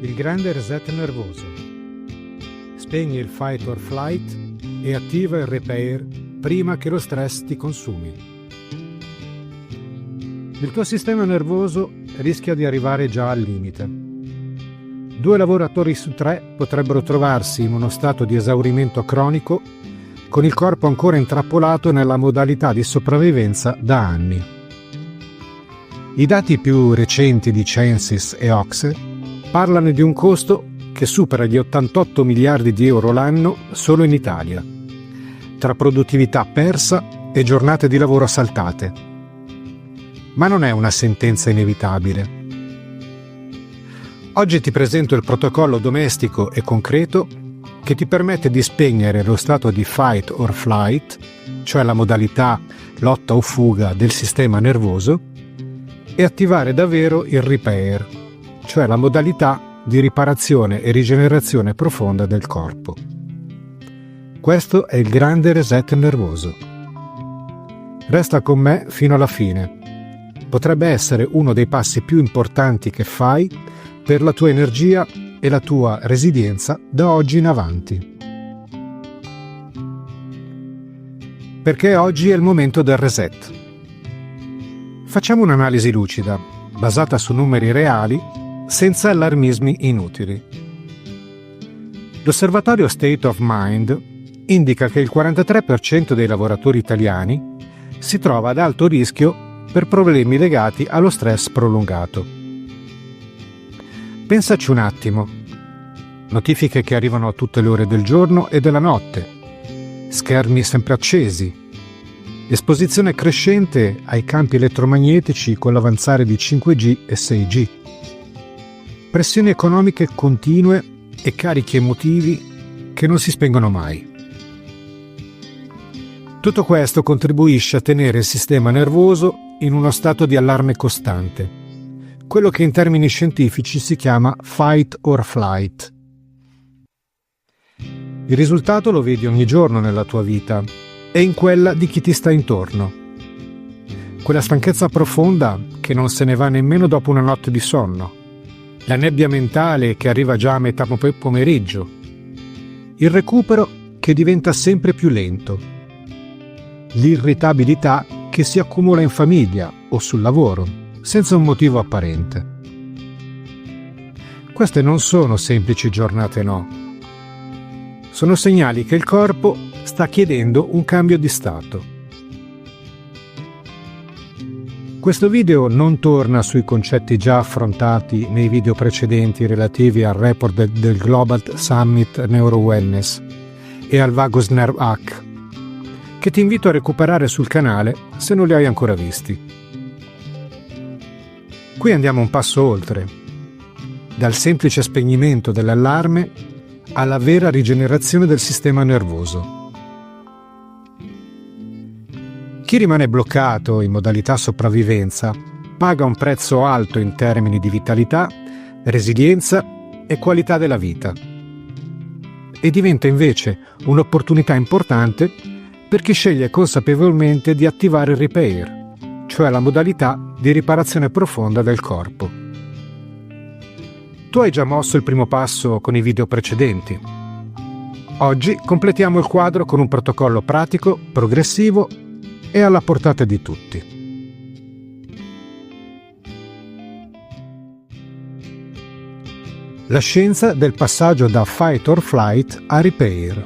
Il grande reset nervoso. Spegni il fight or flight e attiva il repair prima che lo stress ti consumi. Il tuo sistema nervoso rischia di arrivare già al limite. 2 lavoratori su 3 potrebbero trovarsi in uno stato di esaurimento cronico con il corpo ancora intrappolato nella modalità di sopravvivenza da anni. I dati più recenti di Censis e Ocse parlano di un costo che supera gli 88 miliardi di euro l'anno solo in Italia, tra produttività persa e giornate di lavoro saltate. Ma non è una sentenza inevitabile. Oggi ti presento il protocollo domestico e concreto che ti permette di spegnere lo stato di fight or flight, cioè la modalità lotta o fuga del sistema nervoso, e attivare davvero il repair, cioè la modalità di riparazione e rigenerazione profonda del corpo. Questo è il grande reset nervoso. Resta con me fino alla fine. Potrebbe essere uno dei passi più importanti che fai per la tua energia e la tua resilienza da oggi in avanti. Perché oggi è il momento del reset. Facciamo un'analisi lucida, basata su numeri reali, senza allarmismi inutili. L'osservatorio State of Mind indica che il 43% dei lavoratori italiani si trova ad alto rischio per problemi legati allo stress prolungato. Pensaci un attimo. Notifiche che arrivano a tutte le ore del giorno e della notte, schermi sempre accesi, esposizione crescente ai campi elettromagnetici con l'avanzare di 5G e 6G, pressioni economiche continue e carichi emotivi che non si spengono mai. Tutto questo contribuisce a tenere il sistema nervoso in uno stato di allarme costante, quello che in termini scientifici si chiama fight or flight. Il risultato lo vedi ogni giorno nella tua vita e in quella di chi ti sta intorno. Quella stanchezza profonda che non se ne va nemmeno dopo una notte di sonno, la nebbia mentale che arriva già a metà pomeriggio, il recupero che diventa sempre più lento, l'irritabilità che si accumula in famiglia o sul lavoro, senza un motivo apparente. Queste non sono semplici giornate no. Sono segnali che il corpo sta chiedendo un cambio di stato. Questo video non torna sui concetti già affrontati nei video precedenti relativi al report del Global Summit Neuro Wellness e al Vagus Nerve Hack, che ti invito a recuperare sul canale se non li hai ancora visti. Qui andiamo un passo oltre, dal semplice spegnimento dell'allarme alla vera rigenerazione del sistema nervoso. Chi rimane bloccato in modalità sopravvivenza paga un prezzo alto in termini di vitalità, resilienza e qualità della vita. E diventa invece un'opportunità importante per chi sceglie consapevolmente di attivare il repair, cioè la modalità di riparazione profonda del corpo. Tu hai già mosso il primo passo con i video precedenti. Oggi completiamo il quadro con un protocollo pratico, progressivo e alla portata di tutti. La scienza del passaggio da fight or flight a repair.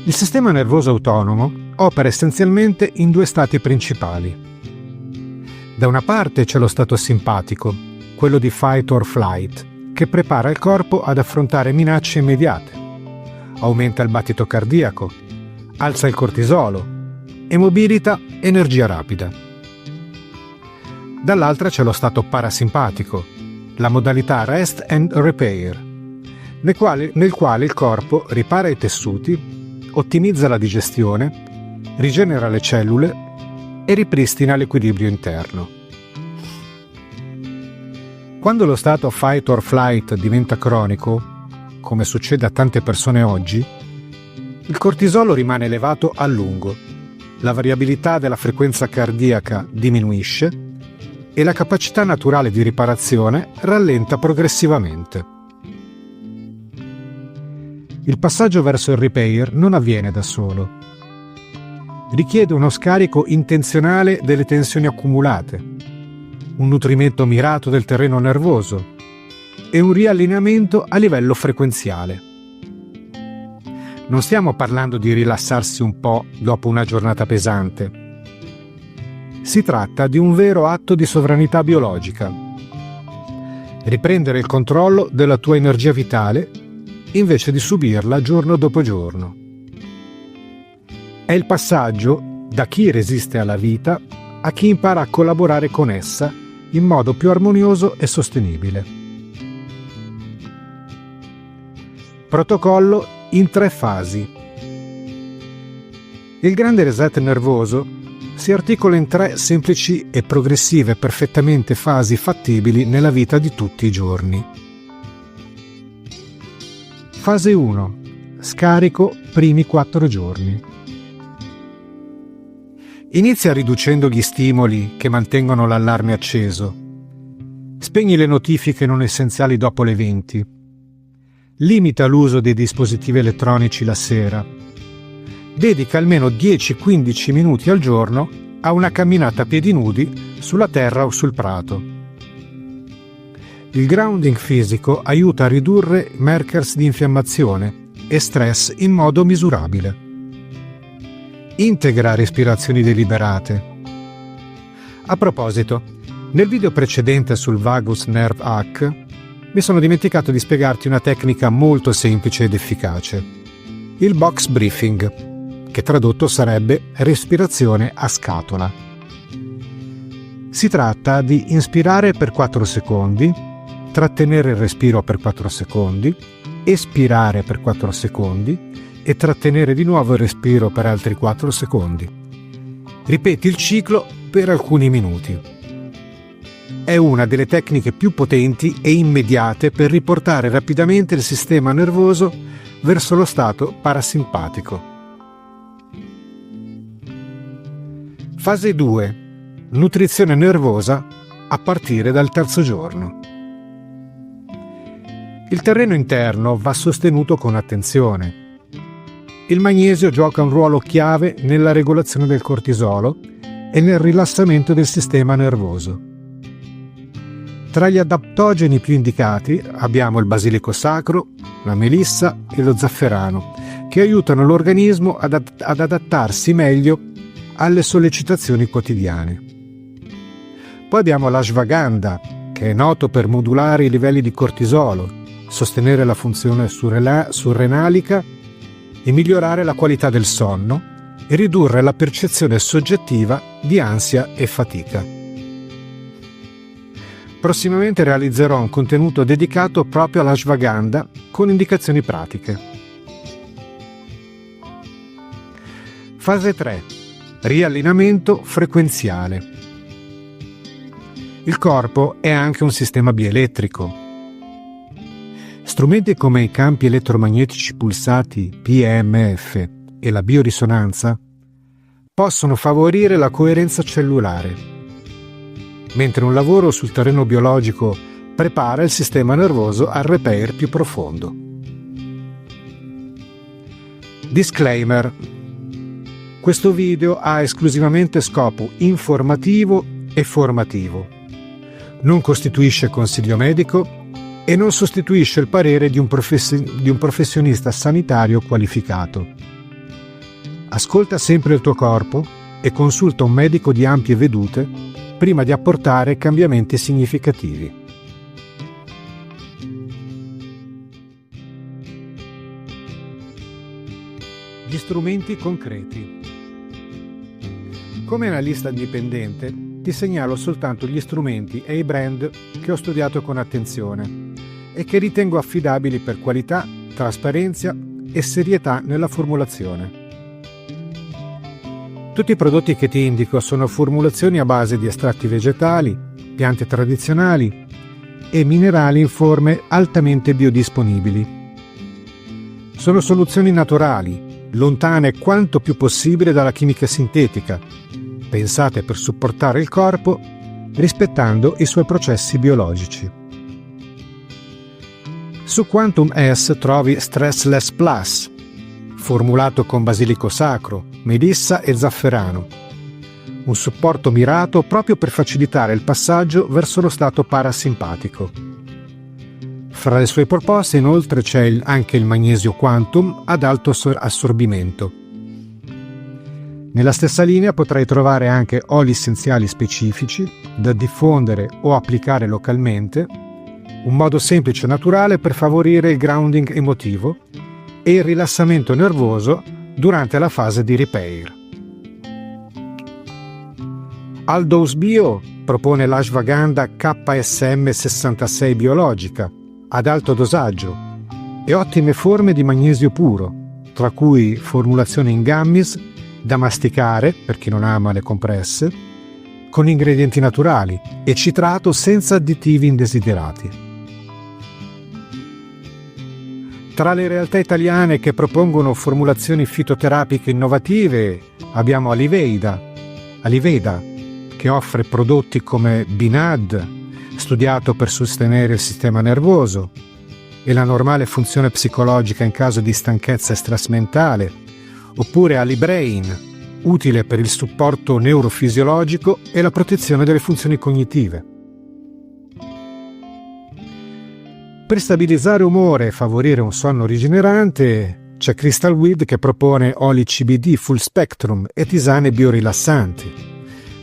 Il sistema nervoso autonomo opera essenzialmente in 2 stati principali. Da una parte c'è lo stato simpatico, quello di fight or flight, che prepara il corpo ad affrontare minacce immediate. Aumenta il battito cardiaco, alza il cortisolo e mobilita energia rapida. Dall'altra c'è lo stato parasimpatico, la modalità rest and repair, nel quale il corpo ripara i tessuti, ottimizza la digestione, rigenera le cellule e ripristina l'equilibrio interno. Quando lo stato fight or flight diventa cronico, come succede a tante persone oggi, il cortisolo rimane elevato a lungo, la variabilità della frequenza cardiaca diminuisce e la capacità naturale di riparazione rallenta progressivamente. Il passaggio verso il repair non avviene da solo. Richiede uno scarico intenzionale delle tensioni accumulate, un nutrimento mirato del terreno nervoso e un riallineamento a livello frequenziale. Non stiamo parlando di rilassarsi un po' dopo una giornata pesante. Si tratta di un vero atto di sovranità biologica. Riprendere il controllo della tua energia vitale invece di subirla giorno dopo giorno. È il passaggio da chi resiste alla vita a chi impara a collaborare con essa in modo più armonioso e sostenibile. Protocollo in 3 fasi. Il grande reset nervoso si articola in 3 semplici e progressive perfettamente fasi fattibili nella vita di tutti i giorni. Fase 1. Scarico primi 4 giorni. Inizia riducendo gli stimoli che mantengono l'allarme acceso. Spegni le notifiche non essenziali dopo le 20. Limita l'uso dei dispositivi elettronici la sera. Dedica almeno 10-15 minuti al giorno a una camminata a piedi nudi sulla terra o sul prato. Il grounding fisico aiuta a ridurre markers di infiammazione e stress in modo misurabile. Integra respirazioni deliberate. A proposito, nel video precedente sul Vagus Nerve Hack mi sono dimenticato di spiegarti una tecnica molto semplice ed efficace, il box breathing, che tradotto sarebbe respirazione a scatola. Si tratta di inspirare per 4 secondi, trattenere il respiro per 4 secondi, espirare per 4 secondi e trattenere di nuovo il respiro per altri 4 secondi. Ripeti il ciclo per alcuni minuti. È una delle tecniche più potenti e immediate per riportare rapidamente il sistema nervoso verso lo stato parasimpatico. Fase 2. Nutrizione nervosa a partire dal 3° giorno. Il terreno interno va sostenuto con attenzione. Il magnesio gioca un ruolo chiave nella regolazione del cortisolo e nel rilassamento del sistema nervoso. Tra gli adattogeni più indicati abbiamo il basilico sacro, la melissa e lo zafferano, che aiutano l'organismo ad adattarsi meglio alle sollecitazioni quotidiane. Poi abbiamo l'ashwagandha, che è noto per modulare i livelli di cortisolo, sostenere la funzione surrenalica e migliorare la qualità del sonno e ridurre la percezione soggettiva di ansia e fatica. Prossimamente realizzerò un contenuto dedicato proprio all'ashwagandha con indicazioni pratiche. Fase 3. Riallineamento frequenziale. Il corpo è anche un sistema bioelettrico. Strumenti come i campi elettromagnetici pulsati PEMF e la biorisonanza possono favorire la coerenza cellulare, mentre un lavoro sul terreno biologico prepara il sistema nervoso al repair più profondo. Disclaimer: questo video ha esclusivamente scopo informativo e formativo. Non costituisce consiglio medico e non sostituisce il parere di un professionista sanitario qualificato. Ascolta sempre il tuo corpo e consulta un medico di ampie vedute prima di apportare cambiamenti significativi. Gli strumenti concreti. Come analista indipendente, ti segnalo soltanto gli strumenti e i brand che ho studiato con attenzione e che ritengo affidabili per qualità, trasparenza e serietà nella formulazione. Tutti i prodotti che ti indico sono formulazioni a base di estratti vegetali, piante tradizionali e minerali in forme altamente biodisponibili. Sono soluzioni naturali, lontane quanto più possibile dalla chimica sintetica, pensate per supportare il corpo rispettando i suoi processi biologici. Su Quantum S trovi Stressless Plus, formulato con basilico sacro, melissa e zafferano. Un supporto mirato proprio per facilitare il passaggio verso lo stato parasimpatico. Fra le sue proposte inoltre c'è anche il magnesio Quantum ad alto assorbimento. Nella stessa linea potrai trovare anche oli essenziali specifici da diffondere o applicare localmente, un modo semplice e naturale per favorire il grounding emotivo e il rilassamento nervoso durante la fase di repair. Aldous Bio propone l'ashwagandha KSM 66 biologica ad alto dosaggio e ottime forme di magnesio puro, tra cui formulazione in gummies da masticare per chi non ama le compresse, con ingredienti naturali e citrato senza additivi indesiderati. Tra le realtà italiane che propongono formulazioni fitoterapiche innovative abbiamo Aliveda, che offre prodotti come Binad, studiato per sostenere il sistema nervoso, e la normale funzione psicologica in caso di stanchezza e stress mentale, oppure Alibrain, utile per il supporto neurofisiologico e la protezione delle funzioni cognitive. Per stabilizzare umore e favorire un sonno rigenerante c'è Crystal Weed che propone oli CBD full spectrum e tisane biorilassanti,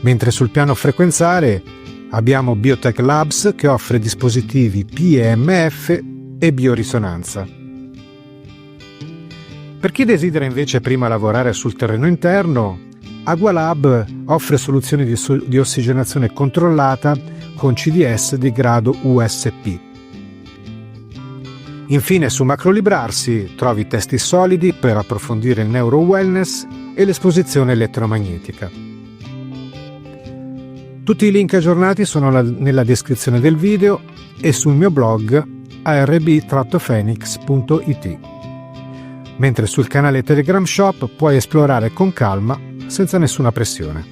mentre sul piano frequenziale abbiamo Biotech Labs che offre dispositivi PEMF e biorisonanza. Per chi desidera invece prima lavorare sul terreno interno, Agualab offre soluzioni di ossigenazione controllata con CDS di grado USP. Infine su Macrolibrarsi trovi testi solidi per approfondire il neuro wellness e l'esposizione elettromagnetica. Tutti i link aggiornati sono nella descrizione del video e sul mio blog arb-phoenix.it, mentre sul canale Telegram Shop puoi esplorare con calma senza nessuna pressione.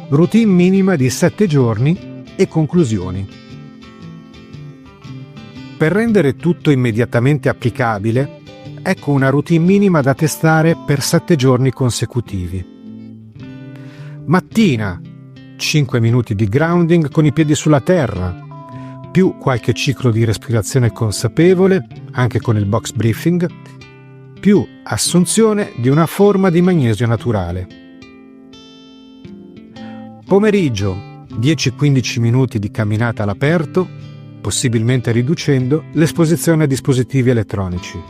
Routine minima di 7 giorni e conclusioni. Per rendere tutto immediatamente applicabile, ecco una routine minima da testare per 7 giorni consecutivi. Mattina, 5 minuti di grounding con i piedi sulla terra, più qualche ciclo di respirazione consapevole, anche con il box breathing, più assunzione di una forma di magnesio naturale. Pomeriggio, 10-15 minuti di camminata all'aperto, possibilmente riducendo l'esposizione a dispositivi elettronici.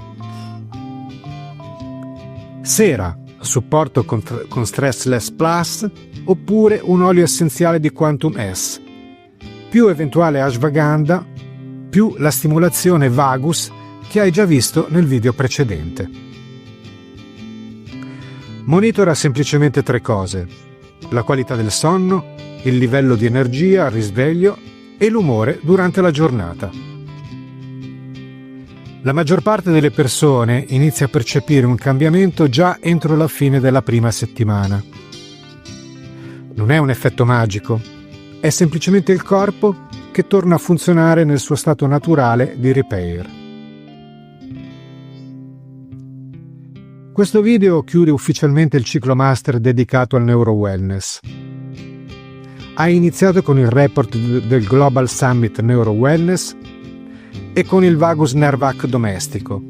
Sera, supporto con Stressless Plus oppure un olio essenziale di Quantum S, più eventuale ashwagandha, più la stimolazione vagus che hai già visto nel video precedente. Monitora semplicemente 3 cose: la qualità del sonno, il livello di energia al risveglio e l'umore durante la giornata. La maggior parte delle persone inizia a percepire un cambiamento già entro la fine della prima settimana. Non è un effetto magico, è semplicemente il corpo che torna a funzionare nel suo stato naturale di repair. Questo video chiude ufficialmente il ciclo master dedicato al neuro wellness. Hai iniziato con il report del Global Summit Neuro Wellness e con il Vagus Nerve Hack domestico.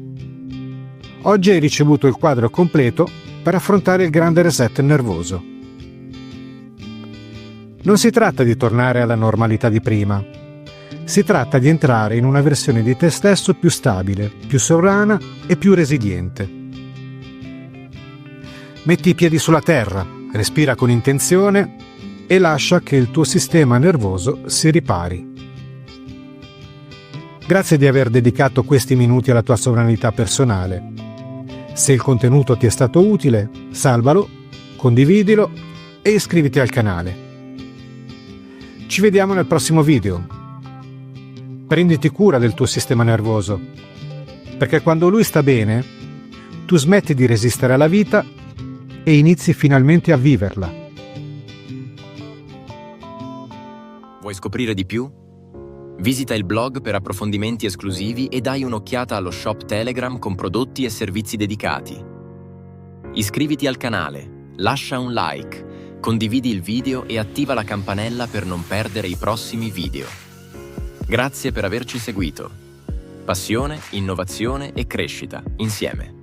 Oggi hai ricevuto il quadro completo per affrontare il grande reset nervoso. Non si tratta di tornare alla normalità di prima. Si tratta di entrare in una versione di te stesso più stabile, più sovrana e più resiliente. Metti i piedi sulla terra, respira con intenzione e lascia che il tuo sistema nervoso si ripari. Grazie di aver dedicato questi minuti alla tua sovranità personale. Se il contenuto ti è stato utile, salvalo, condividilo e iscriviti al canale. Ci vediamo nel prossimo video. Prenditi cura del tuo sistema nervoso, perché quando lui sta bene, tu smetti di resistere alla vita e inizi finalmente a viverla. Vuoi scoprire di più? Visita il blog per approfondimenti esclusivi e dai un'occhiata allo shop Telegram con prodotti e servizi dedicati. Iscriviti al canale, lascia un like, condividi il video e attiva la campanella per non perdere i prossimi video. Grazie per averci seguito. Passione, innovazione e crescita insieme.